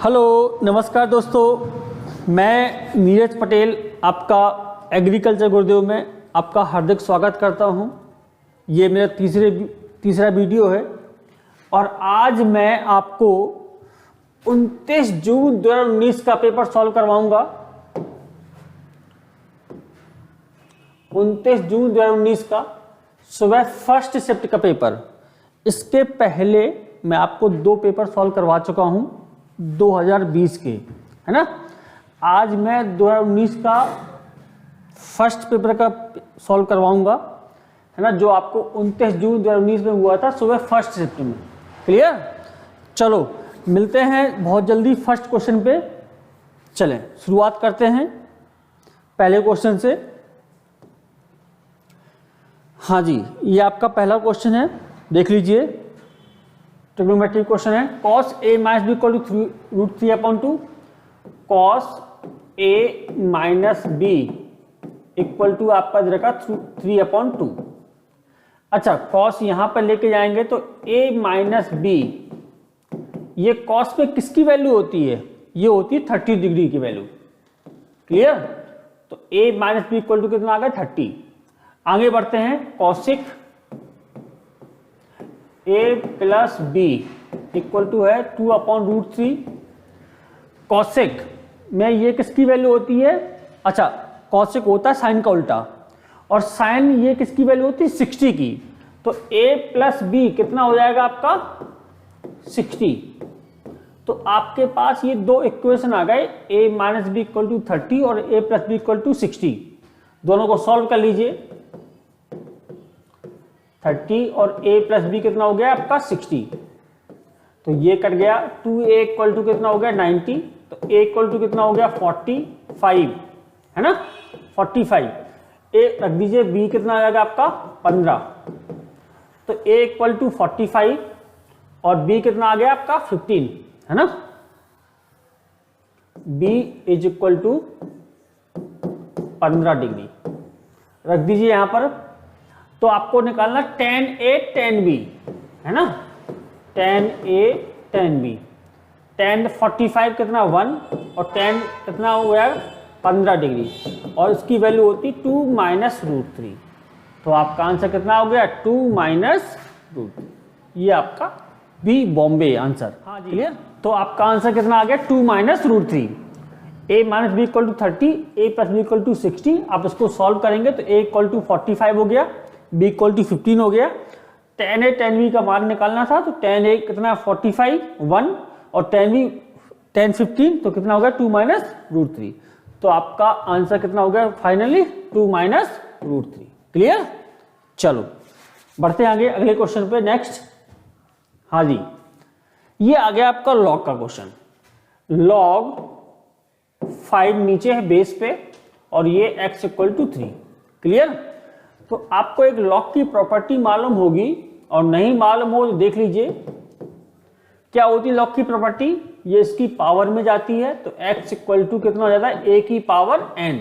Hello नमस्कार दोस्तों, मैं नीरज पटेल आपका एग्रीकल्चर गुरुदेव में आपका हार्दिक स्वागत करता हूं। ये मेरा तीसरा वीडियो है और आज मैं आपको 29 जून 2019 का पेपर सॉल्व करवाऊंगा। 29 जून 2019 का सुबह फर्स्ट शिफ्ट का पेपर। इसके पहले मैं आपको 2 पेपर सॉल्व करवा चुका हूं 2020 के, है ना। आज मैं 2019 का फर्स्ट पेपर का सॉल्व करवाऊंगा, है ना, जो आपको 29 जून 2019 में हुआ था सुबह फर्स्ट शिफ्ट में। क्लियर? चलो मिलते हैं बहुत जल्दी फर्स्ट क्वेश्चन पे। चलें शुरुआत करते हैं पहले क्वेश्चन से। हाँ जी, ये आपका पहला क्वेश्चन है, देख लीजिए। ट्रिग्नोमेट्रिक क्वेश्चन है। cos a minus B equal to √3/2, cos a minus B equal to आपका दे रखा 3/2। अच्छा, cos यहां पर लेके जाएंगे तो a माइनस बी, ये cos पे किसकी वैल्यू होती है? ये होती है 30 डिग्री की वैल्यू। क्लियर? तो a minus B equal to कितना आ गया? 30। आगे बढ़ते हैं। Cosec a plus B equal to है 2/√3। कॉसिक में ये किसकी वैल्यू होती है? अच्छा, कॉसिक होता है साइन का उल्टा, और साइन ये किसकी वैल्यू होती है? 60 की। तो a प्लस बी कितना हो जाएगा आपका? 60। तो आपके पास ये 2 इक्वेशन आ गए, a minus B equal to 30 और a plus B equal to 60। दोनों को सॉल्व कर लीजिए। 30 और a प्लस बी कितना हो गया आपका? 60। तो ये कट गया। 2a इक्वल टू कितना हो गया? 90। तो a इक्वल टू कितना हो गया? 45, है ना, 45। a रख दीजिए, b कितना आ जाएगा आपका? 15। तो a इक्वल टू 45 और b कितना आ गया आपका? 15, है ना। b is equal to 15 degree रख दीजिए यहां पर। तो आपको निकालना tan A tan B, है ना। tan A tan B, tan 45 कितना? 1 और tan कितना हो गया? 15 डिग्री, और इसकी वैल्यू होती 2 माइनस √3। तो आपका आंसर कितना हो गया? 2 माइनस √3। ये आपका बी बॉम्बे आंसर। हाँ जी, क्लियर? तो आपका आंसर कितना आ गया? 2 minus √3। a minus B equal to 30, a plus B equal to 60। आप इसको सॉल्व करेंगे तो a इक्वल टू 45 हो गया, b इक्वल टू 15 हो गया। tan a tan b का मान निकालना था, तो tan a कितना? 45, 1 और tan b tan 15, तो कितना हो गया? 2 माइनस √3। तो आपका आंसर कितना हो गया फाइनली? 2 माइनस √3। क्लियर? चलो बढ़ते हैं आगे अगले क्वेश्चन पे। नेक्स्ट, हाँ जी, ये आ गया आपका लॉग का क्वेश्चन। लॉग 5 नीचे है बेस पे और ये x इक्वल टू 3। क्लियर? तो आपको एक लॉग की प्रॉपर्टी मालूम होगी, और नहीं मालूम हो तो देख लीजिए क्या होती है लॉग की प्रॉपर्टी। ये इसकी पावर में जाती है, तो x इक्वल टू कितना हो जाता है? a की power n।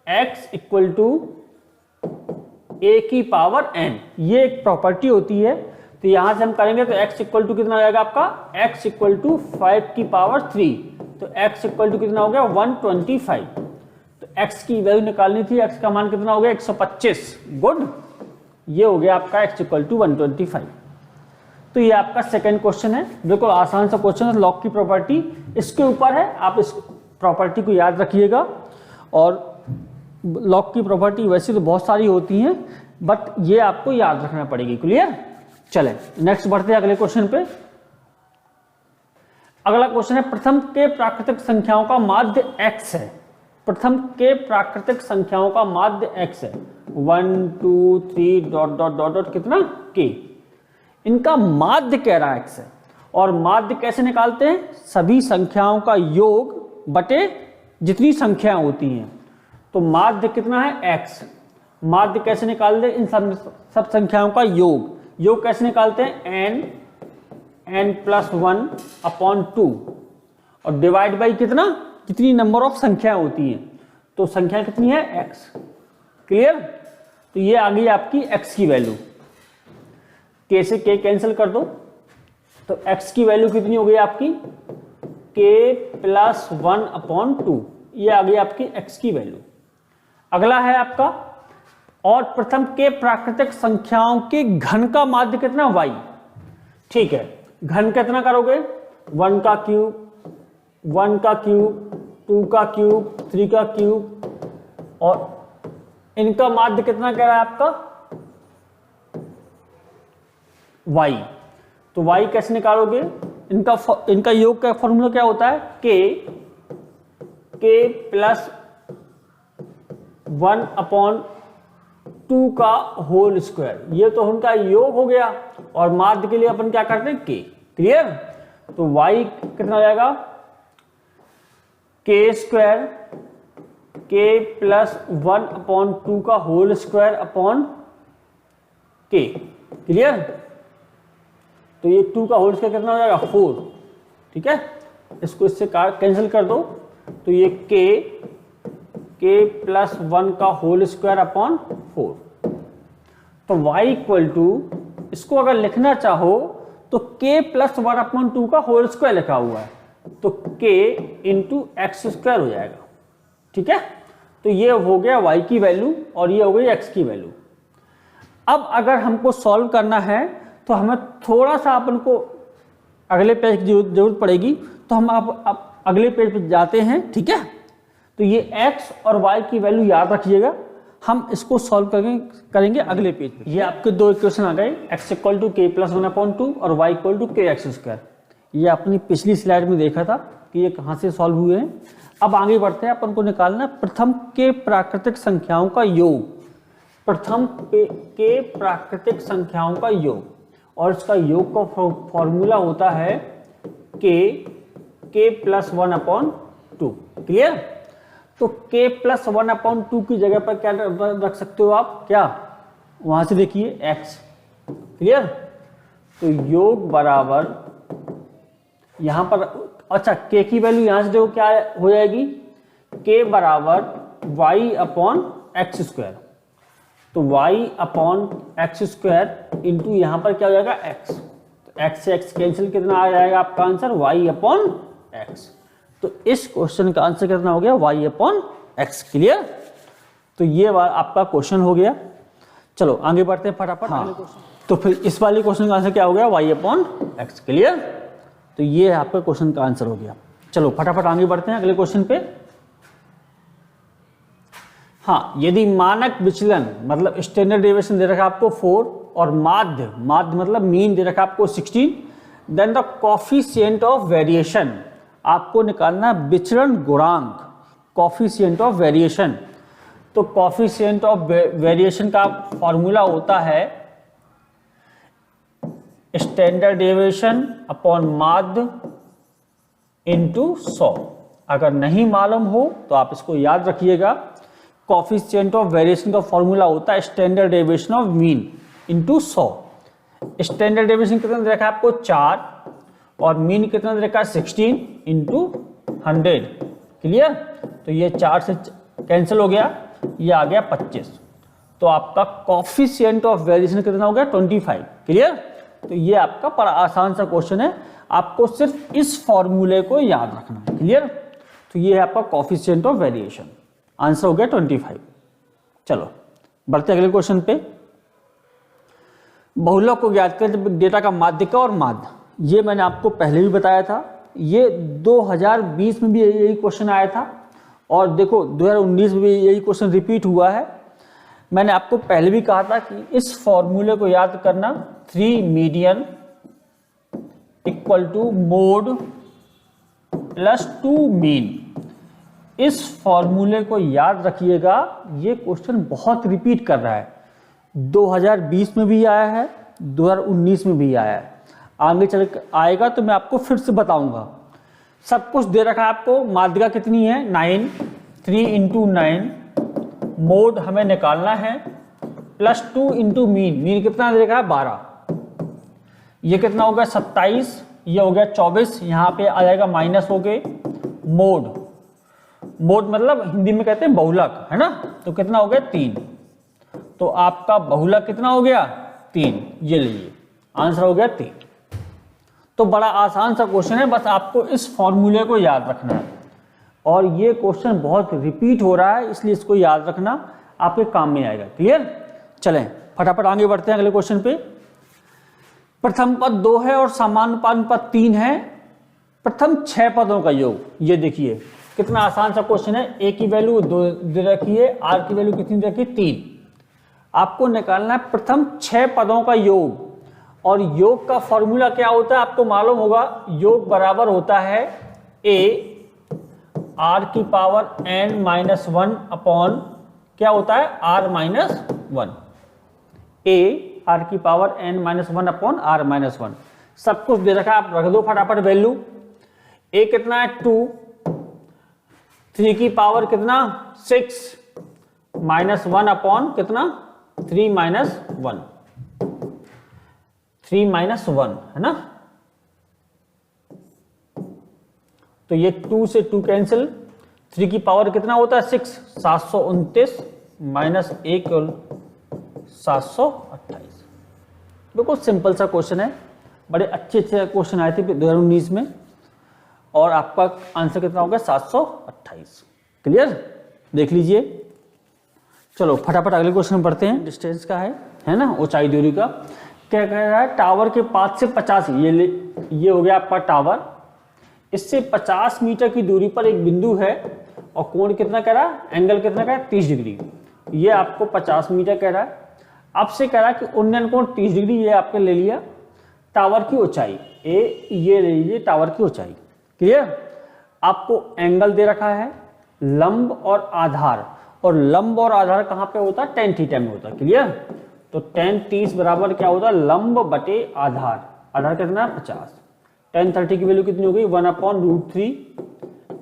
x equal to a की पावर n, ये एक प्रॉपर्टी होती है। तो यहां से हम करेंगे तो x इक्वल टू कितना हो जाएगा आपका? x इक्वल टू 5 की पावर 3। तो x इक्वल टू कितना हो गया? 125। तो x की वैल्यू निकालनी थी, x का मान कितना हो गया? 125। गुड, ये हो गया आपका x इक्वल टू 125। तो ये आपका सेकंड क्वेश्चन है, बिल्कुल आसान सा क्वेश्चन है। लॉग की प्रॉपर्टी इसके ऊपर है, आप इस प्रॉपर्टी को याद रखिएगा। और लॉग की प्रॉपर्टी वैसे तो बहुत सारी होती हैं, बट ये आपको याद रखना पड़ेगी। क्लियर? चले नेक्स्ट बढ़ते हैं अगले क्वेश्चन पे। अगला क्वेश्चन है, प्रथम के प्राकृतिक संख्याओं का माध्य x है। प्रथम के प्राकृतिक संख्याओं का माध्य x है। 1 2 3 डॉट डॉट डॉट डॉट कितना? k। इनका माध्य कह रहा है x है, और माध्य कैसे निकालते हैं? सभी संख्याओं का योग बटे जितनी संख्याएं होती हैं। तो माध्य कितना है? x। माध्य कैसे निकालते हैं? इन सब संख्याओं का योग। योग कैसे निकालते हैं? n प्लस 1/2 और डिवाइड बाई कितना? कितनी नंबर ऑफ संख्या होती हैं। तो संख्या कितनी है? x। क्लियर? तो ये आ गई आपकी x की वैल्यू। k से k कैंसिल कर दो, तो x की वैल्यू कितनी हो गई आपकी? के प्लस 1/2, ये आ गई आपकी x की वैल्यू। अगला है आपका, और प्रथम के प्राकृतिक संख्याओं के घन का माध्य कितना, y। ठीक है, घन कितना करोगे, 1 का क्यूब, 1 का क्यूब, 2 का क्यूब, 3 का क्यूब, और इनका माध्य कितना कह रहा है आपका, y। तो y कैसे निकालोगे, इनका योग का फॉर्मूला क्या होता है, k प्लस 1/2 का होल स्क्वायर, ये तो उनका योग हो गया, और माध्य के लिए अपन क्या करते हैं, k। क्लियर। तो y कितना हो जाएगा, k स्क्वायर, k प्लस 1/2 का whole square upon k। Clear. तो ये 2 का होल स्क्वायर कितना हो जाएगा, 4। ठीक है, इसको इससे कैंसिल कर दो, तो ये k प्लस 1 का होल स्क्वायर अपॉन 4। तो y इक्वल टू, इसको अगर लिखना चाहो तो k प्लस 1/2 का होल स्क्वायर लिखा हुआ है, तो k इंटू एक्स स्क्वायर हो जाएगा। ठीक है, तो ये हो गया y की वैल्यू और ये हो गई x की वैल्यू। अब अगर हमको सॉल्व करना है तो हमें थोड़ा सा अपन को अगले पेज की जरूरत पड़ेगी, तो हम अब अगले पेज पे जाते हैं। ठीक है, तो ये x और y की वैल्यू याद रखिएगा, हम इसको सॉल्व करेंगे अगले पेज पे। ये आपके दो इक्वेशन आ गए, x equal to k plus 1/2 और y equal to k x square. ये आपने पिछली स्लाइड में देखा था कि ये कहाँ से सॉल्व हुए हैं। अब आगे बढ़ते हैं, अपन को निकालना प्रथम के प्राकृतिक संख्याओं का योग, प्रथम के प्राकृतिक संख्याओं का योग, और इसका योग का फॉर्मूला होता है k प्लस 1/2। क्लियर। तो k प्लस 1/2 की जगह पर क्या रख सकते हो आप, क्या, वहां से देखिए x। क्लियर। तो योग बराबर यहां पर, अच्छा k की वैल्यू यहां से देखो क्या हो जाएगी, k बराबर y अपॉन एक्स स्क्वायर। तो y upon x square into यहां पर क्या हो जाएगा x। तो x से x कैंसिल, कितना आ जाएगा आपका आंसर, y अपॉन x। तो इस क्वेश्चन का आंसर कितना हो गया, y अपॉन x। क्लियर। तो ये आपका क्वेश्चन हो गया। चलो आगे बढ़ते हैं फटाफट। हाँ। तो फिर इस वाले क्वेश्चन का आंसर क्या हो गया, y अपॉन x। क्लियर। तो ये आपका क्वेश्चन का आंसर हो गया। चलो फटाफट आगे बढ़ते हैं अगले क्वेश्चन पे। हाँ, यदि मानक विचलन मतलब स्टैंडर्ड डेविएशन दे रखा आपको 4 और माध्य मतलब मीन दे रखा आपको 16, then the coefficient of variation, आपको निकालना विचरण गुणांक, कोफिशिएंट ऑफ वेरिएशन। तो कोफिशिएंट ऑफ वेरिएशन का फॉर्मूला होता है स्टैंडर्ड डेविएशन अपॉन माध्य इंटू 100। अगर नहीं मालूम हो तो आप इसको याद रखिएगा, कोफिशिएंट ऑफ वेरिएशन का फॉर्मूला होता है standard deviation of mean into 100। Standard deviation कितना दे रखा है आपको 4 और मीन कितना दे रखा है 16 इंटू 100। क्लियर। तो ये 4 से कैंसिल हो गया, ये आ गया 25। तो आपका कोफिशिएंट ऑफ वेरिएशन कितना हो गया 25। क्लियर। तो ये आपका बड़ा आसान सा क्वेश्चन है, आपको सिर्फ इस फॉर्मूले को याद रखना है। क्लियर। तो ये है आपका कोफिशिएंट ऑफ वेरिएशन, आंसर हो गया 25। चलो बढ़ते अगले क्वेश्चन पे। बहुलक को ज्ञात करें डेटा का माध्यिका और माध्य। ये मैंने आपको पहले भी बताया था, ये 2020 में भी यही क्वेश्चन आया था और देखो 2019 में भी यही क्वेश्चन रिपीट हुआ है। मैंने आपको पहले भी कहा था कि इस फॉर्मूले को याद करना, 3 median equal to mode plus 2 mean. इस फॉर्मूले को याद रखिएगा, ये क्वेश्चन बहुत रिपीट कर रहा है, 2020 में भी आया है, 2019 में भी आया है, आगे चल आएगा तो मैं आपको फिर से बताऊंगा। सब कुछ दे रखा है आपको, माध्यिका कितनी है 9, 3 इंटू 9, मोड हमें निकालना है, प्लस 2 इंटू मीन, मीन कितना दे रखा है 12, ये कितना हो गया 27, ये हो गया 24, यहाँ पे आ जाएगा माइनस हो गए। मोड, मोड मतलब हिंदी में कहते हैं बहुलक, है ना। तो कितना हो गया 3, तो आपका बहुलक कितना हो गया 3, ये लीजिए आंसर हो गया 3। तो बड़ा आसान सा क्वेश्चन है, बस आपको इस फॉर्मूले को याद रखना है। और ये क्वेश्चन बहुत रिपीट हो रहा है, इसलिए इसको याद रखना आपके काम में आएगा। क्लियर? चलें फटाफट आगे बढ़ते हैं अगले क्वेश्चन पे। प्रथम पद 2 है और समानुपात पद 3 है, प्रथम 6 पदों का योग। ये देखिए कितना आसान सा क्वेश्चन है। ए की वैल्यू 2 दे रखी है, आर की वैल्यू कितनी रखी है 3। आपको निकालना है प्रथम 6 पदों का योग। और योग का फॉर्मूला क्या होता है आपको मालूम होगा, योग बराबर होता है ए आर की पावर n-1 अपॉन क्या होता है r-1। ए आर की पावर n-1 अपॉन r-1। सब कुछ दे रखा है, आप रख दो फटाफट वैल्यू। ए कितना है 2, 3 की पावर कितना 6 -1 अपॉन कितना 3 -1 है ना। तो ये 2 से 2 कैंसिल, 3 की पावर कितना होता है 6, 729 माइनस 1 728। बिल्कुल सिंपल सा क्वेश्चन है, बड़े अच्छे क्वेश्चन आए थे 2019 में, और आपका आंसर कितना होगा 728। क्लियर? देख लीजिए। चलो फटाफट अगले क्वेश्चन में पढ़ते हैं। डिस्टेंस का है ना, ऊंचाई दूरी का। क्या कह रहा है, टावर के 5 से 50, ये हो गया आपका टावर, इससे 50 मीटर की दूरी पर एक बिंदु है और कोण कितना कह रहा है, एंगल कितना कह रहा है 30 डिग्री। ये आपको 50 मीटर कह रहा है। आपसे कह रहा है कि उन्नयन कोण 30 डिग्री, ये आपने ले लिया। टावर की ऊंचाई ए, ये ले लीजिए टावर की ऊंचाई। क्लियर? आपको एंगल दे रखा है, लंब और आधार, और लंब और आधार कहाँ पे होता है, tan थीटा में होता है। क्लियर? तो tan 30 बराबर क्या होता है, लंब बटे आधार। आधार कितना है 50। tan 30 की वैल्यू कितनी हो गई 1/√3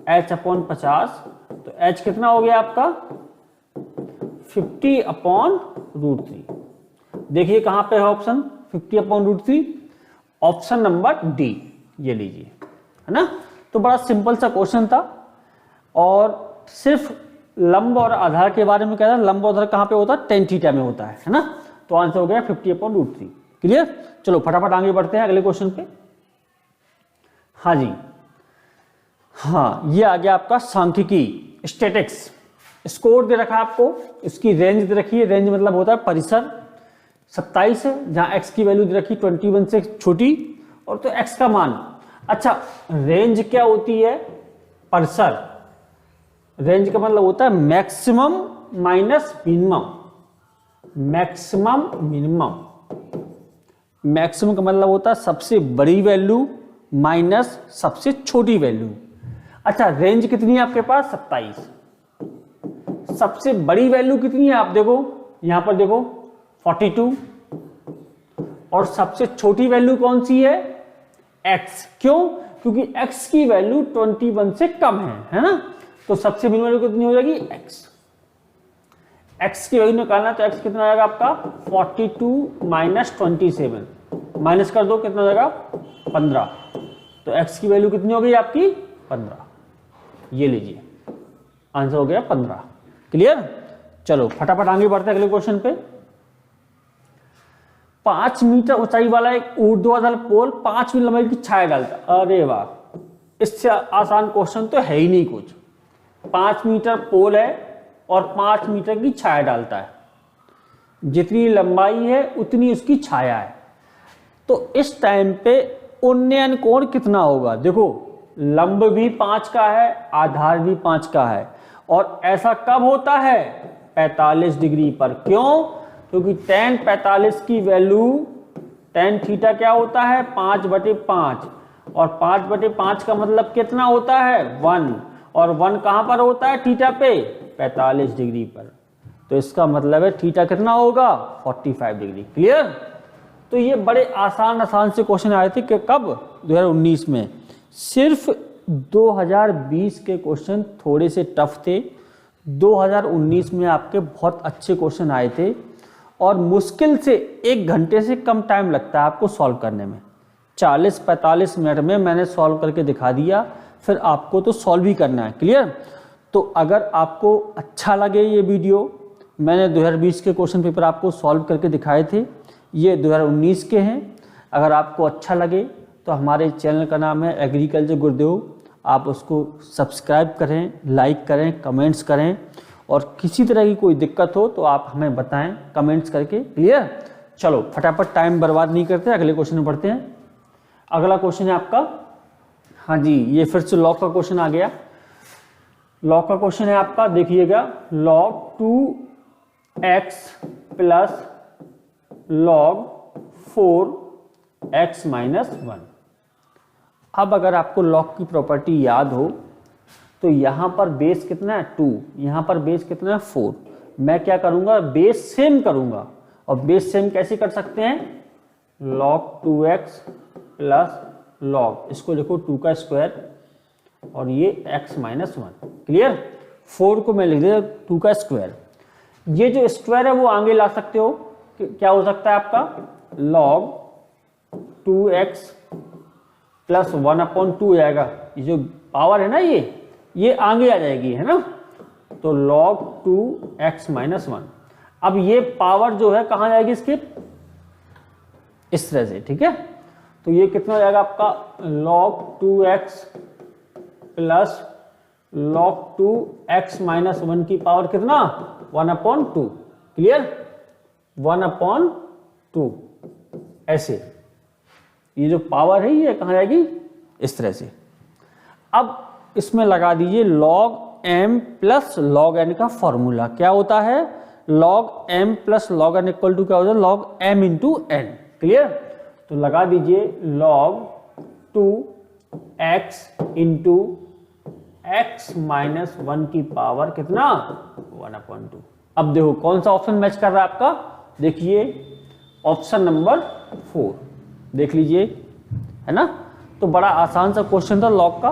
h अपॉन 50। तो h कितना हो गया आपका 50/√3। देखिए कहां पे है ऑप्शन 50/√3, ऑप्शन नंबर डी, ये लीजिए, है ना। तो बड़ा सिंपल सा क्वेश्चन था, और सिर्फ लंब और आधार के बारे में कह रहा है। लंब और आधार कहां पे होता है, tan थीटा में होता है ना। तो आंसर हो गया 50/√3। क्लियर? चलो फटाफट आगे बढ़ते हैं अगले क्वेश्चन पे। हाँ जी, हाँ, ये आ गया आपका सांख्यिकी स्टैटिक्स। स्कोर दे रखा है आपको, इसकी रेंज दे रखी है। रेंज मतलब होता है परिसर। 27 है, जहां x की वैल्यू दे रखी 21 से छोटी, और तो x का मान। अच्छा, रेंज क्या होती है, परिसर। रेंज का मतलब होता है maximum minus minimum. Maximum minimum, maximum का मतलब होता है सबसे बड़ी वैल्यू माइनस सबसे छोटी वैल्यू। अच्छा, रेंज कितनी है आपके पास 27। सबसे बड़ी वैल्यू कितनी है आप देखो, यहां पर देखो 42, और सबसे छोटी वैल्यू कौन सी है x। क्यों? क्योंकि x की वैल्यू 21 से कम है ना। तो सबसे मिनिमम वैल्यू कितनी हो जाएगी x। x की वैल्यू निकालना, तो x कितना आएगा आपका 42 माइनस 27, माइनस कर दो कितना हो जाएगा 15। तो x की वैल्यू कितनी हो गई आपकी 15। ये लीजिए आंसर हो गया 15। क्लियर? चलो फटाफट आगे बढ़ते हैं अगले क्वेश्चन पे। 5 मीटर ऊंचाई वाला एक ऊर्ध्वाधर पोल 5 मीटर लंबाई की छाया डालता। अरे वाह, इससे आसान क्वेश्चन तो है ही नहीं कुछ। 5 मीटर पोल है और 5 मीटर की छाया डालता है। जितनी लंबाई है उतनी उसकी छाया है। तो इस टाइम पे उन्नयन कोण कितना होगा। देखो, लंब भी 5 का है, आधार भी 5 का है, और ऐसा कब होता है 45 डिग्री पर। क्यों? क्योंकि tan 45 की वैल्यू, tan थीटा क्या होता है 5/5, और 5/5 का मतलब कितना होता है 1, और 1 कहां पर होता है थीटा पे 45 डिग्री पर। तो इसका मतलब है थीटा कितना होगा 45 डिग्री। क्लियर? तो ये बड़े आसान से क्वेश्चन आए थे कि कब 2019 में। सिर्फ 2020 के क्वेश्चन थोड़े से टफ थे, 2019 में आपके बहुत अच्छे क्वेश्चन आए थे, और मुश्किल से 1 घंटे से कम टाइम लगता है आपको सॉल्व करने में। 40-45 मिनट में मैंने सॉल्व करके दिखा दिया, फिर आपको तो सॉल्व ही करना है। क्लियर? तो अगर आपको अच्छा लगे ये वीडियो, मैंने 2020 के क्वेश्चन पेपर आपको सॉल्व करके दिखाए थे, ये 2019 के हैं। अगर आपको अच्छा लगे तो हमारे चैनल का नाम है एग्रीकल्चर गुरुदेव। आप उसको सब्सक्राइब करें, लाइक करें, कमेंट्स करें, और किसी तरह की कोई दिक्कत हो तो आप हमें बताएं कमेंट्स करके। क्लियर? चलो फटाफट टाइम बर्बाद नहीं करते, अगले क्वेश्चन में बढ़ते हैं। अगला क्वेश्चन है आपका, हाँ जी, ये फिर से लॉग का क्वेश्चन आ गया। लॉग का क्वेश्चन है आपका, देखिएगा, log 2x plus log 4x minus 1। अब अगर आपको लॉग की प्रॉपर्टी याद हो तो यहाँ पर बेस कितना है 2, यहाँ पर बेस कितना है 4। मैं क्या करूँगा, बेस सेम करूँगा। और बेस सेम कैसे कर सकते हैं, log 2x प्लस log, इसको देखो 2 का स्क्वायर और ये x माइनस 1। क्लियर? 4 को मैं लिख देता 2 का स्क्वायर। ये जो स्क्वायर है वो आगे ला सकते हो, क्या हो सकता है आपका, log 2x प्लस 1/2 जाएगा। ये जो पावर है ना, ये आगे आ जाएगी, है ना। तो log 2x माइनस 1। अब ये पावर जो है कहाँ जाएगी इसके, इस तरह से, ठीक है। तो ये कितना हो जाएगा आपका, log 2x plus log 2x minus 1 की पावर कितना, 1/2। क्लियर? 1/2 ऐसे। ये जो पावर है ये कहाँ जाएगी, इस तरह से। अब इसमें लगा दीजिए log m plus log n का फॉर्मूला। क्या होता है, log m plus log n equal to क्या होता है, log m into n। Clear? तो लगा दीजिए log 2x into x minus 1 की पावर कितना, 1/2। अब देखो कौन सा ऑप्शन मैच कर रहा है आपका, देखिए ऑप्शन नंबर 4 देख लीजिए, है ना। तो बड़ा आसान सा क्वेश्चन था लॉग का।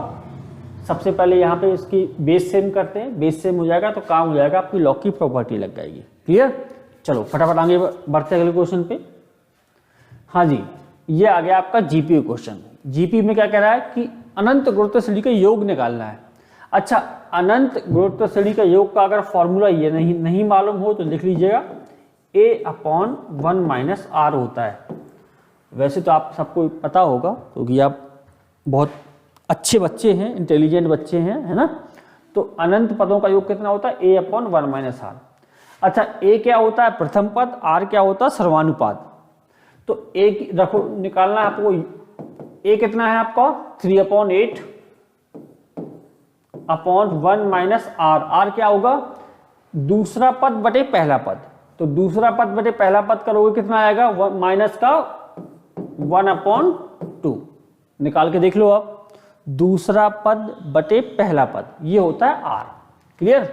सबसे पहले यहाँ पे इसकी बेस सेम करते हैं, बेस सेम हो जाएगा तो काम हो जाएगा, आपकी लॉग की प्रॉपर्टी लग जाएगी। क्लियर? चलो फटाफट आगे बढ़ते हैं अगले क्वेश्चन पे। हाँ जी, ये आ गया आपका जीपी क्वेश्चन। जीपी में क्या कह रहा है कि अनंत गुरुत्व श्रेणी का योग निकालना है। अच्छा, अनंत गुरुत्व श्रेणी का योग का अगर फॉर्मूला ये नहीं मालूम हो तो लिख लीजिएगा, a/1 - r होता है। वैसे तो आप सबको पता होगा क्योंकि आप बहुत अच्छे बच्चे हैं, इंटेलिजेंट बच्चे हैं, है ना। तो अनंत पदों का योग कितना होता है, a/1 - r। अच्छा, a क्या होता है, प्रथम पद, r क्या होता है, सर्वानुपात। तो a रखो, निकालना है आपको। a कितना है आपका, 3/8 अपॉन 1 - r। r क्या होगा, दूसरा पद बटे पहला पद। तो दूसरा पद बटे पहला पद करोगे कितना आएगा, माइनस का 1/2। निकाल के देख लो आप, दूसरा पद बटे पहला पद, ये होता है r। क्लियर?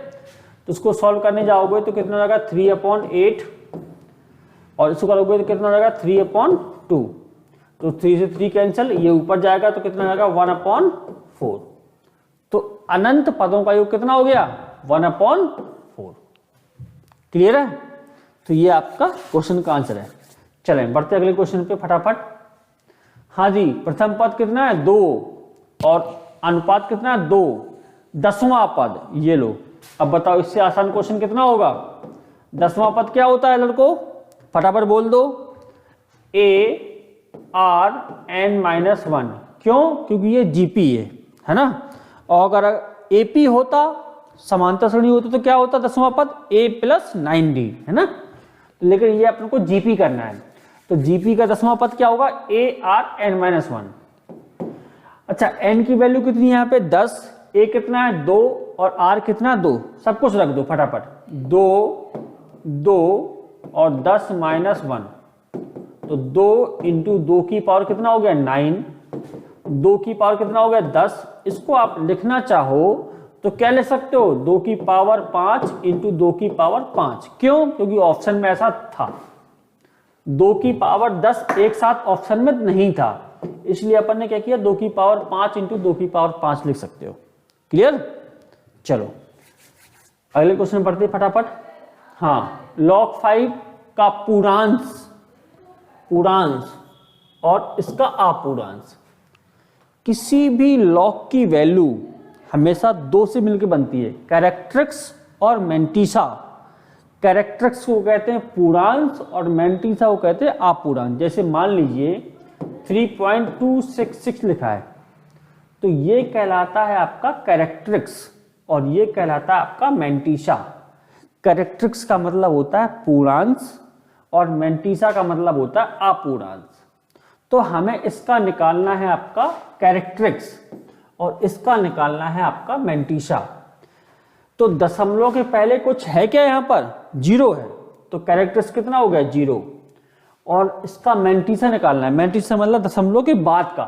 तो उसको सॉल्व करने जाओगे तो कितना हो जाएगा, 3/8, और इसको करोगे तो कितना हो जाएगा, 3/2। तो 3 से 3 कैंसिल, ये ऊपर जाएगा तो कितना हो जाएगा, 1/4। तो अनंत पदों का योग कितना हो गया, 1/4। क्लियर है? तो ये आपका क्वेश्चन का आंसर है। चलें बढ़ते अगले क्वेश्चन पे फटाफट। हाँ जी, प्रथम पद कितना है, 2, और अनुपात कितना है, 2। 10वां पद, ये लो। अब बताओ इससे आसान क्वेश्चन कितना होगा। 10वां पद क्या होता है लड़कों, फटाफट बोल दो, a/n-1। क्यों? क्योंकि ये जीपी है ना। और अगर एपी होता, समांतर श्रेणी होती, तो क्या होता 10वां पद, a + 9d, है ना। लेकिन ये अपन को जीपी करना है, तो जीपी का 10वां पद क्या होगा, a/n-1। अच्छा, n की वैल्यू कितनी है यहाँ पे, 10, a कितना है 2, और r कितना 2। सब कुछ रख दो फटाफट, 2, 2 और 10 - 1। तो 2 × 2 की पावर कितना हो गया, 9। 2 की पावर कितना हो गया, 10। इसको आप लिखना चाहो तो क्या ले सकते हो, 2 की पावर 5 × 2 की पावर 5। क्यों? क्योंकि ऑप्शन में ऐसा था। 2 की पावर 10 एक साथ ऑप्शन में नहीं था, इसलिए अपन ने क्या किया, 2 की पावर 5 × 2 की पावर 5 लिख सकते हो। क्लियर? चलो अगले क्वेश्चन पढ़ते फटाफट। हाँ, log 5 का पूर्णांश और इसका अपूर्णांश। किसी भी log की वैल्यू हमेशा 2 से मिलकर बनती है, कैरेक्टरिक्स और मैंटिसा। कैरेक्टरिक्स को कहते हैं पूर्णांश और मैंटिसा को कहते हैं अपूर्णांश। जैसे मान लीजिए 3.266 लिखा है, तो ये कहलाता है आपका कैरेक्टरिक्स और ये कहलाता है आपका मैंटिसा। कैरेक्टरिक्स का मतलब होता है पूर्णांश और मैंटिसा का मतलब होता है अपूर्णांश। तो हमें इसका निकालना है आपका कैरेक्टरिक्स और इसका निकालना है आपका मैंटिसा। तो दशमलव के पहले कुछ है क्या, यहाँ पर 0 है, तो कैरेक्टरिक्स कितना हो गया 0। और इसका मैंटिसा निकालना है, मैंटिसा मतलब दशमलव के बाद का,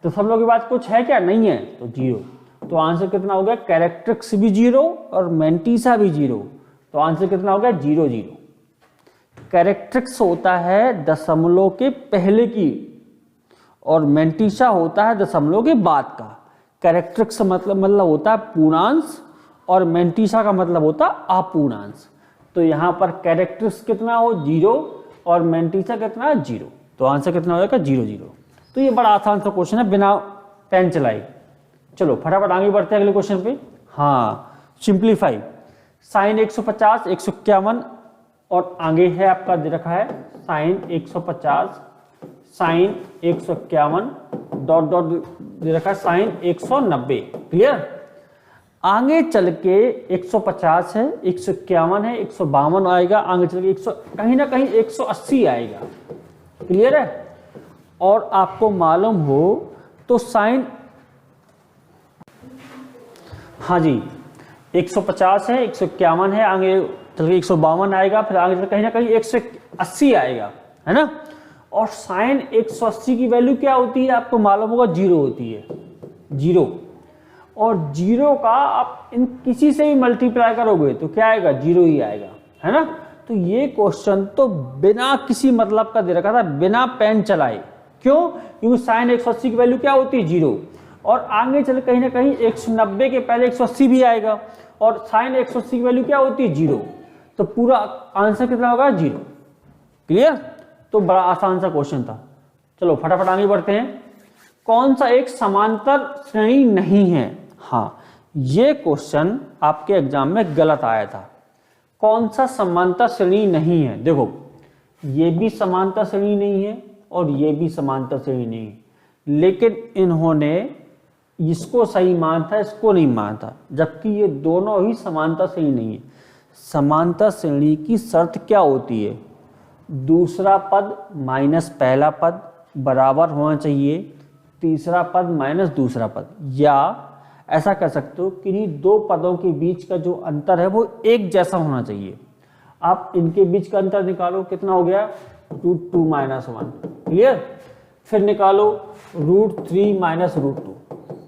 दशमलव के बाद कुछ है क्या, नहीं है, तो 0। तो आंसर कितना हो गया, कैरेक्टरिक्स भी 0 और मैंटिसा भी 0, तो आंसर कितना हो गया 0 0। कैरेक्टरिक्स होता है दशमलव के पहले की और मैंटिसा होता है दशमलव के बाद का। कैरेक्टरिक्स मतलब होता है पूर्णांश और मैंटिसा का मतलब होता है अपूर्णांश। तो यहाँ पर कैरेक्टरिक्स कितना हो 0 और मैंटिसा कितना है 0, तो आंसर कितना हो जाएगा 0 0। तो ये बड़ा आसान सा क्वेश्चन है बिना पेन चलाए। चलो फटाफट आगे बढ़ते हैं अगले क्वेश्चन पे। हाँ, सिंप्लीफाई साइन 150 151 और आगे है आपका दे रखा है साइन 150 साइन 151 डॉट डॉट दे रखा है साइन 190। क्लियर। आगे चल के 150 है 151 है 152 आएगा, आगे चल के 100 कहीं ना कहीं 180 आएगा। क्लियर है। और आपको मालूम हो तो साइन, हाँ जी 150 है 151 है, आगे चल के 152 आएगा, फिर आगे चल कहीं ना कहीं 180 आएगा, है ना। और साइन 180 की वैल्यू क्या होती है आपको मालूम होगा 0 होती है, 0। और 0 का आप इन किसी से भी मल्टीप्लाई करोगे तो क्या आएगा 0 ही आएगा, है ना। तो ये क्वेश्चन तो बिना किसी मतलब का दे रखा था, बिना पेन चलाए। क्यों? क्योंकि साइन 180 की वैल्यू क्या होती है 0 और आगे चल कहीं ना कहीं 190 के पहले 180 भी आएगा और साइन 180 की वैल्यू क्या होती है 0, तो पूरा आंसर कितना होगा 0। क्लियर। तो बड़ा आसान सा क्वेश्चन था। चलो फटाफट आगे बढ़ते हैं। कौन सा एक समांतर श्रेणी नहीं है? हाँ, ये क्वेश्चन आपके एग्जाम में गलत आया था। कौन सा समांतर श्रेणी नहीं है? देखो ये भी समांतर श्रेणी नहीं है और ये भी समांतर श्रेणी नहीं है, लेकिन इन्होंने इसको सही माना था, इसको नहीं माना था, जबकि ये दोनों ही समांतर श्रेणी नहीं है। समांतर श्रेणी की शर्त क्या होती है? दूसरा पद माइनस पहला पद बराबर होना चाहिए, तीसरा पद माइनस दूसरा पद, या ऐसा कह सकते हो कि इन्हीं दो पदों के बीच का जो अंतर है वो एक जैसा होना चाहिए। आप इनके बीच का अंतर निकालो, कितना हो गया √2 - 1। क्लियर। फिर निकालो √3 - √2,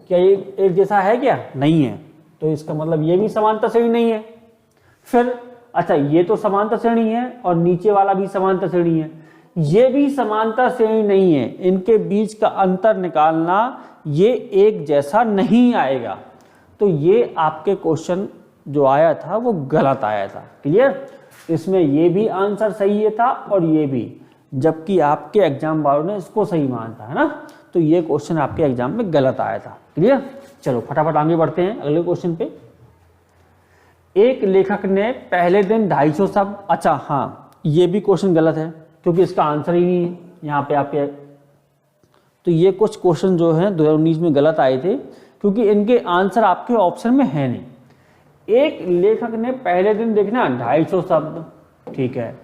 क्या ये एक जैसा है क्या? नहीं है, तो इसका मतलब ये भी समांतर श्रेणी नहीं है। फिर अच्छा ये तो समांतर श्रेणी है और नीचे वाला भी समांतर श्रेणी है, ये भी समांतर श्रेणी नहीं है, इनके बीच का अंतर निकालना, ये एक जैसा नहीं आएगा। तो ये आपके क्वेश्चन जो आया था वो गलत आया था। क्लियर। इसमें ये भी आंसर सही था और ये भी, जबकि आपके एग्जाम वालों ने इसको सही माना था, है ना। तो ये क्वेश्चन आपके एग्जाम में गलत आया था। क्लियर। चलो फटाफट आगे बढ़ते हैं अगले क्वेश्चन पे। एक लेखक ने पहले दिन 250 शब्द, अच्छा हाँ ये भी क्वेश्चन गलत है क्योंकि इसका आंसर ही नहीं है यहाँ पे आपके। तो ये कुछ क्वेश्चन जो हैं 2019 में गलत आए थे क्योंकि इनके आंसर आपके ऑप्शन में है नहीं। एक लेखक ने पहले दिन देखना 250 शब्द, ठीक है,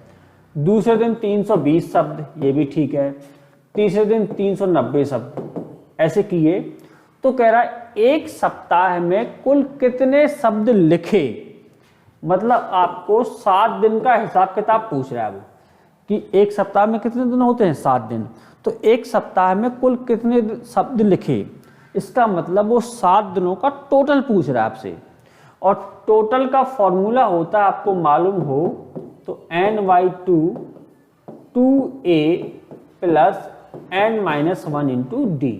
दूसरे दिन 320 शब्द, ये भी ठीक है, तीसरे दिन 390 शब्द, ऐसे किए तो कह रहा है एक सप्ताह में कुल कितने शब्द लिखे। मतलब आपको 7 दिन का हिसाब किताब पूछ रहा है वो कि एक सप्ताह में कितने दिन होते हैं 7 दिन, तो एक सप्ताह में कुल कितने शब्द लिखे, इसका मतलब वो 7 दिनों का टोटल पूछ रहा है आपसे। और टोटल का फॉर्मूला होता है आपको मालूम हो तो n/2 2a + n-1 × d।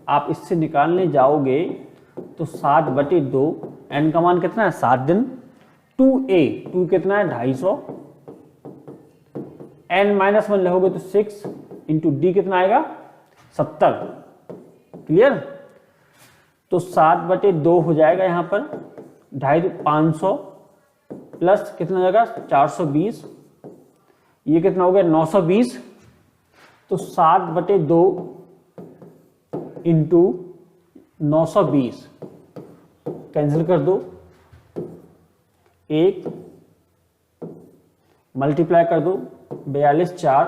आप इससे निकालने जाओगे तो 7/2, n का मान कितना है 7 दिन, 2a 2 कितना है 250, n-1 लिखोगे तो 6 × d कितना आएगा 70। क्लियर। तो 7/2 हो जाएगा यहाँ पर 500 प्लस कितना हो जाएगा 420, ये कितना हो गया 920। तो 7/2 इंटू 920 कैंसिल कर दो, 1 मल्टीप्लाई कर दो, 42 4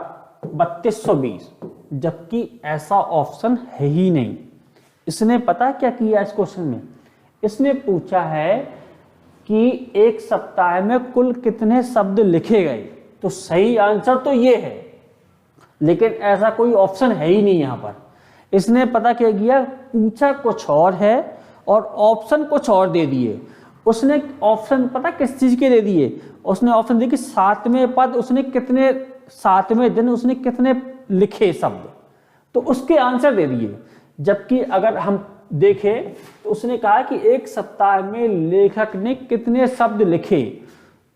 3220, जबकि ऐसा ऑप्शन है ही नहीं। इसने पता क्या किया इस क्वेश्चन में, इसने पूछा है कि एक सप्ताह में कुल कितने शब्द लिखे गए, तो सही आंसर तो ये है, लेकिन ऐसा कोई ऑप्शन है ही नहीं यहां पर। इसने पता क्या किया, पूछा कुछ और है और ऑप्शन कुछ और दे दिए। उसने ऑप्शन पता किस चीज के दे दिए, उसने ऑप्शन दिए कि 7वें पद उसने कितने, 7वें दिन उसने कितने लिखे शब्द, तो उसके आंसर दे दिए। जबकि अगर हम देखें तो उसने कहा कि एक सप्ताह में लेखक ने कितने शब्द लिखे,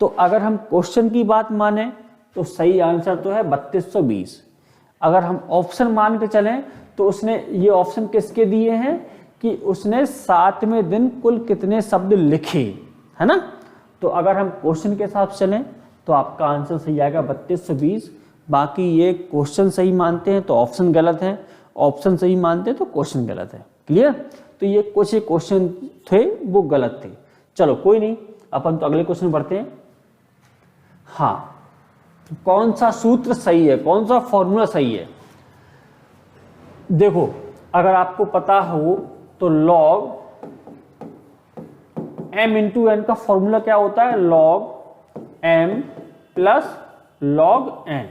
तो अगर हम क्वेश्चन की बात माने तो सही आंसर तो है 3220। अगर हम ऑप्शन मान के चलें तो उसने ये ऑप्शन किसके दिए हैं कि उसने 7वें दिन कुल कितने शब्द लिखे, है ना। तो अगर हम क्वेश्चन के हिसाब से चलें तो आपका आंसर सही आएगा 3220। बाकी ये क्वेश्चन सही मानते हैं तो ऑप्शन गलत है, ऑप्शन सही मानते हैं तो क्वेश्चन गलत है। क्लियर। तो ये कुछ क्वेश्चन थे वो गलत थे। चलो कोई नहीं, अपन तो अगले क्वेश्चन पढ़ते हैं। हाँ, कौन सा सूत्र सही है, कौन सा फॉर्मूला सही है। देखो अगर आपको पता हो तो log m इंटू एन का फॉर्मूला क्या होता है, log m plus log n,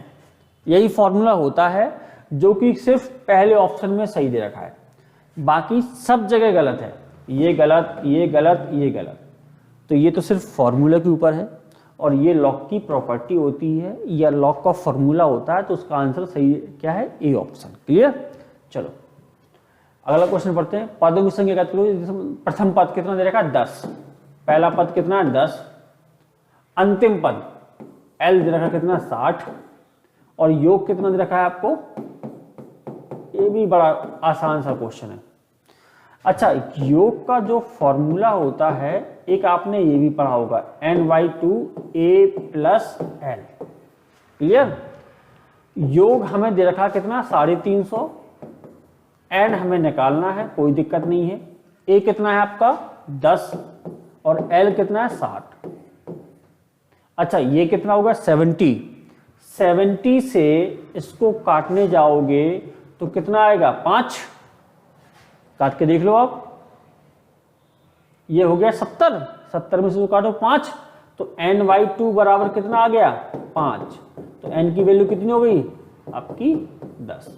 यही फॉर्मूला होता है जो कि सिर्फ पहले ऑप्शन में सही दे रखा है, बाकी सब जगह गलत है। ये गलत, ये गलत, ये गलत। तो ये तो सिर्फ फॉर्मूला के ऊपर है और ये लॉग की प्रॉपर्टी होती है या लॉग का फॉर्मूला होता है, तो उसका आंसर सही क्या है, ए ऑप्शन। क्लियर। चलो अगला क्वेश्चन पढ़ते हैं। पदों की संख्या ज्ञात करो। प्रथम पद कितना दे रखा है, 10। पहला पद कितना है, 10। अंतिम पद एल दे रखा कितना, 60। और योग कितना दे रखा है आपको, ये भी बड़ा आसान सा क्वेश्चन है। अच्छा, योग का जो फॉर्मूला होता है, एक आपने ये भी पढ़ा होगा, n/2a प्लस l। क्लियर। योग हमें दे रखा कितना, 350। n हमें निकालना है, कोई दिक्कत नहीं है। a कितना है आपका, 10 और l कितना है, 60। अच्छा, ये कितना होगा, 70। 70 से इसको काटने जाओगे तो कितना आएगा, 5। काट के देख लो आप, ये हो गया 70। 70 में से काटो 5 तो n/2 बराबर कितना आ गया, 5। तो n की वैल्यू कितनी हो गई आपकी, 10।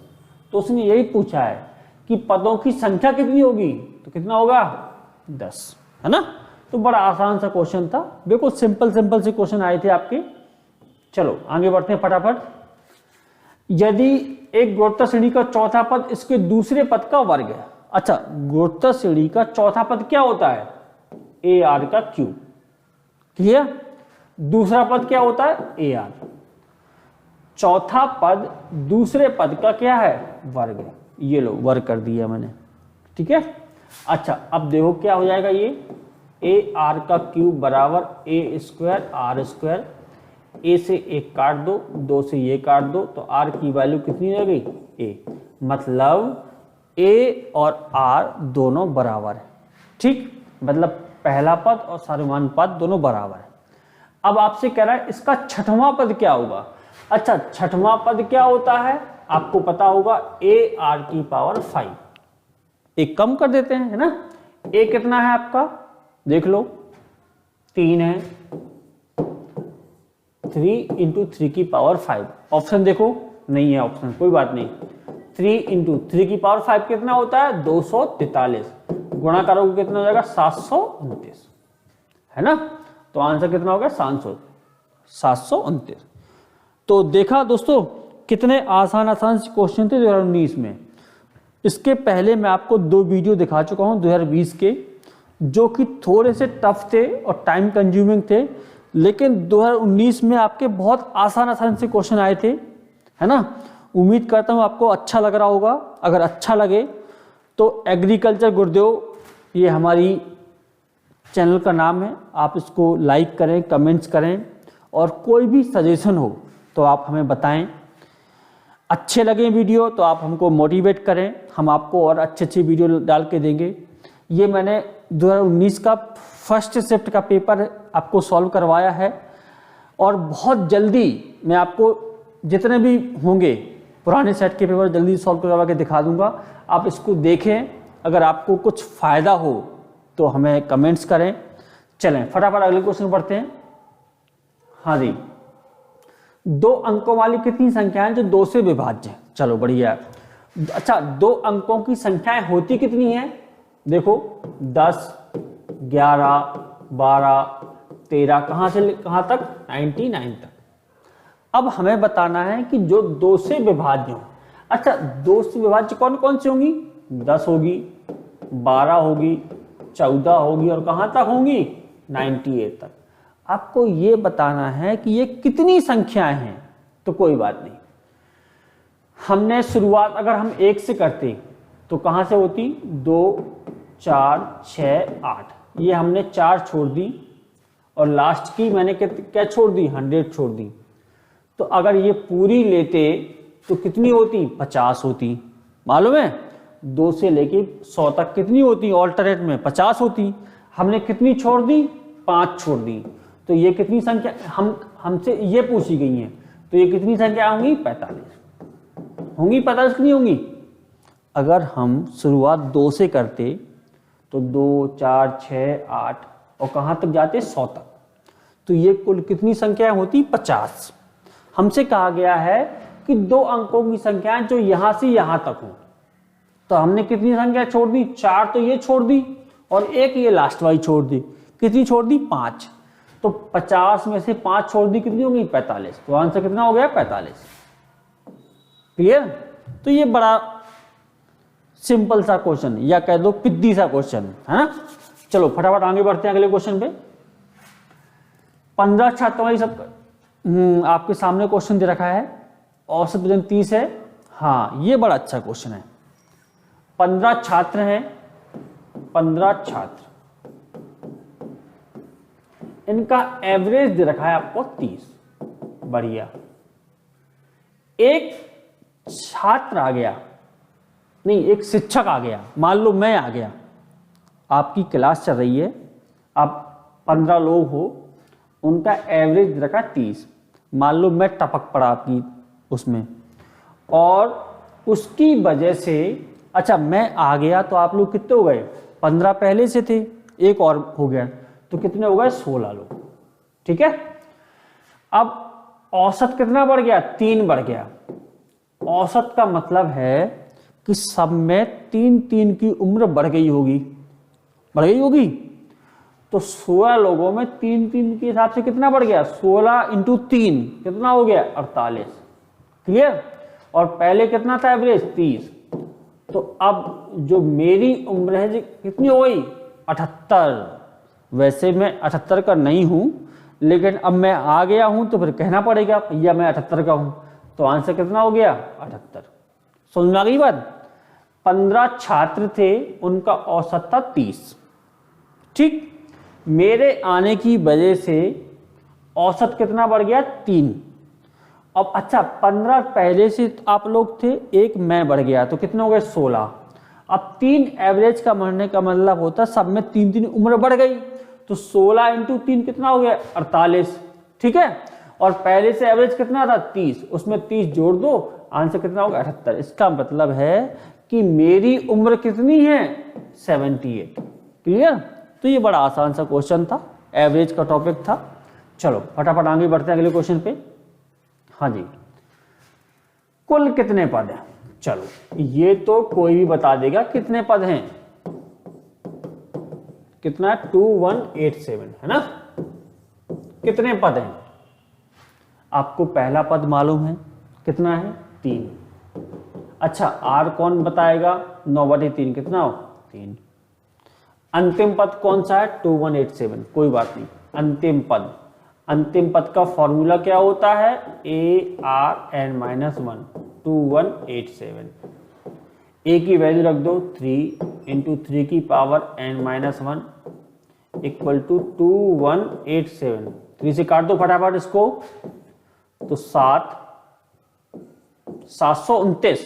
तो उसने यही पूछा है कि पदों की संख्या कितनी होगी, तो कितना होगा, 10, है ना। तो बड़ा आसान सा क्वेश्चन था, बिल्कुल सिंपल सिंपल से क्वेश्चन आए थे आपके। चलो आगे बढ़ते हैं फटाफट। यदि एक गुणोत्तर श्रेणी का चौथा पद इसके दूसरे पद का वर्ग है। अच्छा, गुणोत्तर श्रेणी का चौथा पद क्या होता है, AR का क्यूब। क्लियर। दूसरा पद क्या होता है, AR। चौथा पद दूसरे पद का क्या है, वर्ग है। ये लो वर्ग कर दिया मैंने, ठीक है। अच्छा, अब देखो क्या हो जाएगा, ये AR का क्यूब बराबर A² R²। A से 1 काट दो, 2 से ये काट दो, तो R की वैल्यू कितनी रह गई, A। मतलब A और R दोनों बराबर है, ठीक। मतलब पहला पद और सर्वमान पद दोनों बराबर है। अब आपसे कह रहा है इसका छठवां पद क्या होगा। अच्छा, छठवां पद क्या होता है आपको पता होगा, AR⁵। एक कम कर देते हैं, है ना। A कितना है आपका, देख लो, 3 है। 3 × 3⁵। ऑप्शन देखो, नहीं है ऑप्शन, कोई बात नहीं। 3 × 3⁵ कितना होता है, 243। गुणा करोगे कितना हो जाएगा, 729, है ना। तो आंसर कितना होगा, 729। तो देखा दोस्तों, कितने आसान आसान क्वेश्चन थे 2019 में। इसके पहले मैं आपको 2 वीडियो दिखा चुका हूं 2020 के, जो कि थोड़े से टफ थे और टाइम कंज्यूमिंग थे, लेकिन 2019 में आपके बहुत आसान आसान से क्वेश्चन आए थे, है ना। उम्मीद करता हूं आपको अच्छा लग रहा होगा। अगर अच्छा लगे तो एग्रीकल्चर गुरुदेव, ये हमारी चैनल का नाम है, आप इसको लाइक करें, कमेंट्स करें, और कोई भी सजेशन हो तो आप हमें बताएं। अच्छे लगे वीडियो तो आप हमको मोटिवेट करें, हम आपको और अच्छे अच्छे वीडियो डाल के देंगे। ये मैंने 2019 का फर्स्ट शिफ्ट का पेपर आपको सॉल्व करवाया है और बहुत जल्दी मैं आपको जितने भी होंगे पुराने सेट के पेपर जल्दी सॉल्व करवा के दिखा दूंगा। आप इसको देखें, अगर आपको कुछ फ़ायदा हो तो हमें कमेंट्स करें। चलें फटाफट अगले क्वेश्चन पढ़ते हैं। हाँ जी, 2 अंकों वाली कितनी संख्याएं जो 2 से विभाज्य हैं? चलो बढ़िया। अच्छा, 2 अंकों की संख्याएं होती कितनी हैं? देखो 10, 11, 12, 13, कहाँ से कहाँ तक? 99 तक। अब हमें बताना है कि जो 2 से विभाज्य हो। अच्छा, 2 से विभाज्य कौन कौन सी होंगी? 10 होगी, 12 होगी, 14 होगी और कहाँ तक होंगी? 98 तक। आपको ये बताना है कि ये कितनी संख्याएं हैं। तो कोई बात नहीं, हमने शुरुआत अगर हम 1 से करते तो कहाँ से होती? 2, 4, 6, 8। ये हमने 4 छोड़ दी और लास्ट की मैंने क्या छोड़ दी? 100 छोड़ दी। तो अगर ये पूरी लेते तो कितनी होती? 50 होती। मालूम है 2 से लेके 100 तक कितनी होती? ऑल्टरनेट में 50 होती। हमने कितनी छोड़ दी? 5 छोड़ दी। तो ये कितनी संख्या हमसे ये पूछी गई है, तो ये कितनी संख्या होंगी? 45 होंगी। 45 नहीं होंगी? अगर हम शुरुआत 2 से करते तो 2, 4, 6, 8 और कहाँ तक जाते? 100 तक। तो ये कुल कितनी संख्या होती? 50। हमसे कहा गया है कि 2 अंकों की संख्या जो यहां से यहां तक हो। तो हमने कितनी संख्या छोड़ दी? 4 तो ये छोड़ दी और 1 ये लास्ट वाली छोड़ दी। कितनी छोड़ दी? 5। तो 50 में से 5 छोड़ दी, कितनी होगी? 45। तो आंसर कितना हो गया? 45। क्लियर? तो ये बड़ा सिंपल सा क्वेश्चन या कह दो पिद्दी सा क्वेश्चन है ना। चलो फटाफट आगे बढ़ते हैं अगले क्वेश्चन पे। 15 छात्रों वाली सब आपके सामने क्वेश्चन दे रखा है। औसत वजन 30 है। हाँ, ये बड़ा अच्छा क्वेश्चन है। 15 छात्र हैं, 15 छात्र, इनका एवरेज दे रखा है आपको 30। बढ़िया। एक छात्र आ गया, नहीं एक शिक्षक आ गया, मान लो मैं आ गया, आपकी क्लास चल रही है, आप 15 लोग हो, उनका एवरेज दे रखा 30। मान लो मैं टपक पड़ा आपकी उसमें और उसकी वजह से, अच्छा मैं आ गया तो आप लोग कितने हो गए? 15 पहले से थे, एक और हो गया तो कितने हो गए? 16 लोग। ठीक है। अब औसत कितना बढ़ गया? 3 बढ़ गया। औसत का मतलब है कि सब में 3 की उम्र बढ़ गई होगी, बढ़ गई होगी। तो 16 लोगों में 3 के हिसाब से कितना बढ़ गया? 16 × 3 कितना हो गया? 48। क्लियर? और पहले कितना था एवरेज? 30। तो अब जो मेरी उम्र है जी कितनी हो गई? 78। वैसे मैं 78 का नहीं हूं, लेकिन अब मैं आ गया हूं तो फिर कहना पड़ेगा भैया मैं 78 का हूं। तो आंसर कितना हो गया? 78। समझ में आ गई बात? 15 छात्र थे, उनका औसत था 30। ठीक। मेरे आने की वजह से औसत कितना बढ़ गया? 3। अब अच्छा 15 पहले से आप लोग थे, एक मैं बढ़ गया तो कितने हो गए? 16। अब 3 एवरेज का मरने का मतलब होता है सब में 3 उम्र बढ़ गई। तो 16 × 3 कितना हो गया? 48। ठीक है। और पहले से एवरेज कितना था? 30। उसमें 30 जोड़ दो, आंसर कितना होगा? 78। इसका मतलब है कि मेरी उम्र कितनी है? 78। क्लियर? तो ये बड़ा आसान सा क्वेश्चन था, एवरेज का टॉपिक था। चलो फटाफट आगे बढ़ते हैं अगले क्वेश्चन पे। हाँ जी, कुल कितने पद हैं? चलो ये तो कोई भी बता देगा कितने पद हैं। कितना है? 2187 है ना। कितने पद हैं? आपको पहला पद मालूम है कितना है? 3। अच्छा आर कौन बताएगा? 9/3 कितना हो? 3। अंतिम पद कौन सा है? 2187। कोई बात नहीं, अंतिम पद, अंतिम पद का फॉर्मूला क्या होता है? ARn-1 2187। ए की वैल्यू रख दो 3 × 3 की पावर n-1 इक्वल टू 2187। 3 से काट दो फटाफट इसको, तो 7 729।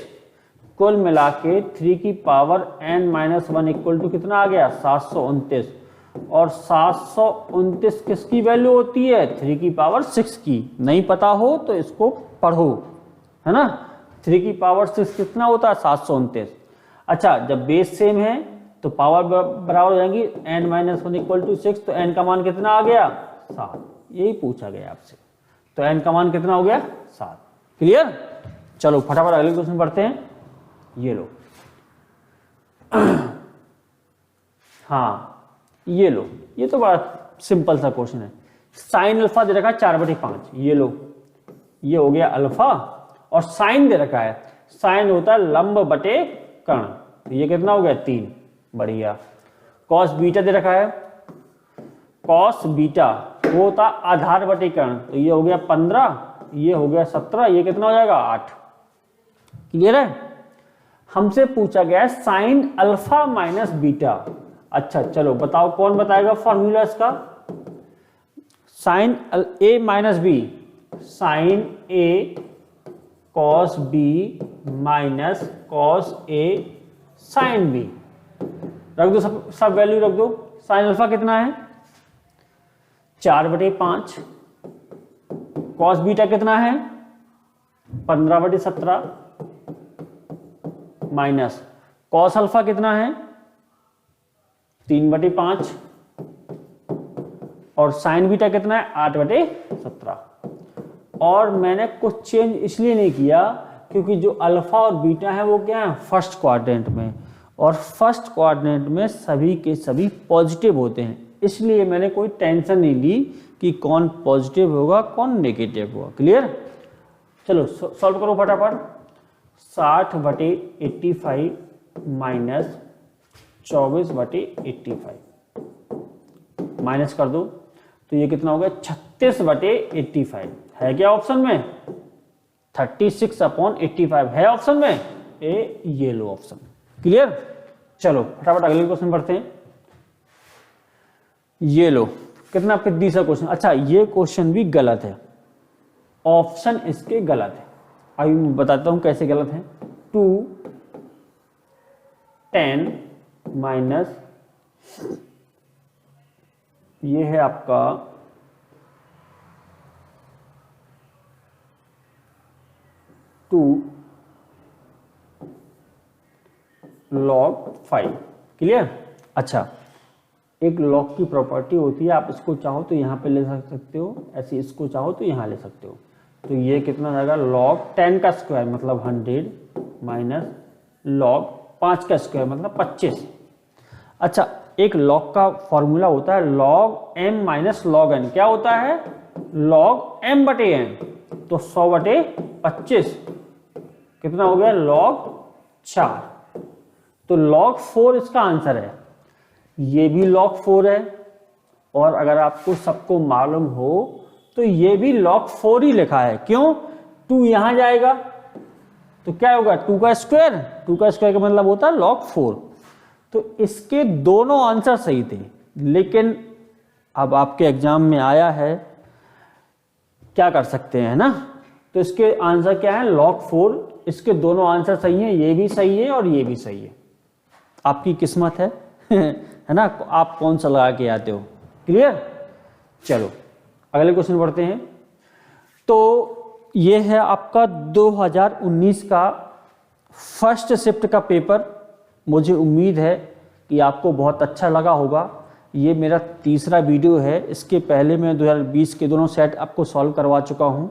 कुल मिला के 3 की पावर n-1 इक्वल टू कितना आ गया 729। और 729 किसकी वैल्यू होती है 3 की पावर 6 की। नहीं पता हो तो इसको पढ़ो, है ना। 3 की पावर 6 कितना होता है 729। अच्छा, जब बेस सेम है तो पावर बराबर हो जाएंगी n-1 इक्वल टू 6, तो n का मान कितना आ गया 7। यही पूछा गया आपसे, तो n का मान कितना हो गया 7। क्लियर। चलो फटाफट अगले क्वेश्चन पढ़ते हैं। ये लो हाँ ये लो, ये तो बड़ा सिंपल सा क्वेश्चन है। साइन अल्फा दे रखा है 4/5। ये लो, ये हो गया अल्फा, और साइन दे रखा है, साइन होता है लंब बटे कर्ण, तो ये कितना हो गया 3। बढ़िया। कॉस बीटा दे रखा है, कॉस बीटा वो होता आधार बटे कर्ण, तो ये हो गया 15, ये हो गया 17, ये कितना हो जाएगा 8। क्लियर है। हमसे पूछा गया है साइन अल्फा माइनस बीटा। अच्छा चलो बताओ कौन बताएगा फॉर्मूला इसका। Sign A minus B, sign A cos B minus cos A sine B. रख दो सब वैल्यू रख दो। साइन अल्फा कितना है 4/5, कॉस बीटा कितना है 15/17, माइनस कॉस अल्फा कितना है 3/5, और साइन बीटा कितना है 8/17। और मैंने कुछ चेंज इसलिए नहीं किया क्योंकि जो अल्फा और बीटा है वो क्या है फर्स्ट क्वाड्रेंट में, और फर्स्ट क्वाड्रेंट में सभी के सभी पॉजिटिव होते हैं, इसलिए मैंने कोई टेंशन नहीं ली कि कौन पॉजिटिव होगा कौन नेगेटिव होगा। क्लियर। चलो सॉल्व करो फटाफट। 60/85 माइनस 24/85 माइनस कर दो, तो ये कितना हो गया 36/85। है क्या ऑप्शन में 36/85 है ऑप्शन में ए, ये लो ऑप्शन। क्लियर। चलो फटाफट अगले क्वेश्चन पढ़ते हैं। ये लो कितना 50 क्वेश्चन। अच्छा ये क्वेश्चन भी गलत है, ऑप्शन इसके गलत है। अभी मैं बताता हूं कैसे गलत है। 2 10 माइनस ये है आपका 2 log 5। क्लियर। अच्छा एक लॉग की प्रॉपर्टी होती है, आप इसको चाहो तो यहाँ पे ले सकते हो, ऐसे इसको चाहो तो यहाँ ले सकते हो। तो ये कितना जाएगा log 10 का स्क्वायर मतलब 100 माइनस log 5 का स्क्वायर मतलब 25। अच्छा एक log का फॉर्मूला होता है log m minus log n। क्या होता है log m/n, तो 100/25 कितना हो गया log 4, तो log 4 इसका आंसर है। ये भी log 4 है, और अगर आपको सबको मालूम हो तो ये भी log 4 ही लिखा है। क्यों 2 यहां जाएगा तो क्या होगा 2 का स्क्वायर, 2 का स्क्वायर का मतलब होता है log 4। तो इसके दोनों आंसर सही थे, लेकिन अब आपके एग्जाम में आया है, क्या कर सकते हैं ना। तो इसके आंसर क्या है log 4। इसके दोनों आंसर सही हैं, ये भी सही है और ये भी सही है। आपकी किस्मत है है ना, आप कौन सा लगा के आते हो। क्लियर। चलो अगले क्वेश्चन पढ़ते हैं। तो ये है आपका 2019 का फर्स्ट शिफ्ट का पेपर। मुझे उम्मीद है कि आपको बहुत अच्छा लगा होगा। ये मेरा तीसरा वीडियो है, इसके पहले मैं 2020 के दोनों सेट आपको सॉल्व करवा चुका हूँ,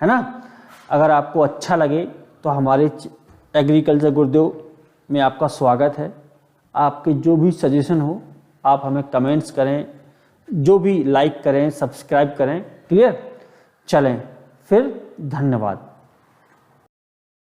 है ना। अगर आपको अच्छा लगे तो हमारे एग्रीकल्चर गुरुदेव में आपका स्वागत है। आपके जो भी सजेशन हो आप हमें कमेंट्स करें, जो भी लाइक करें, सब्सक्राइब करें। क्लियर। चलें फिर, धन्यवाद।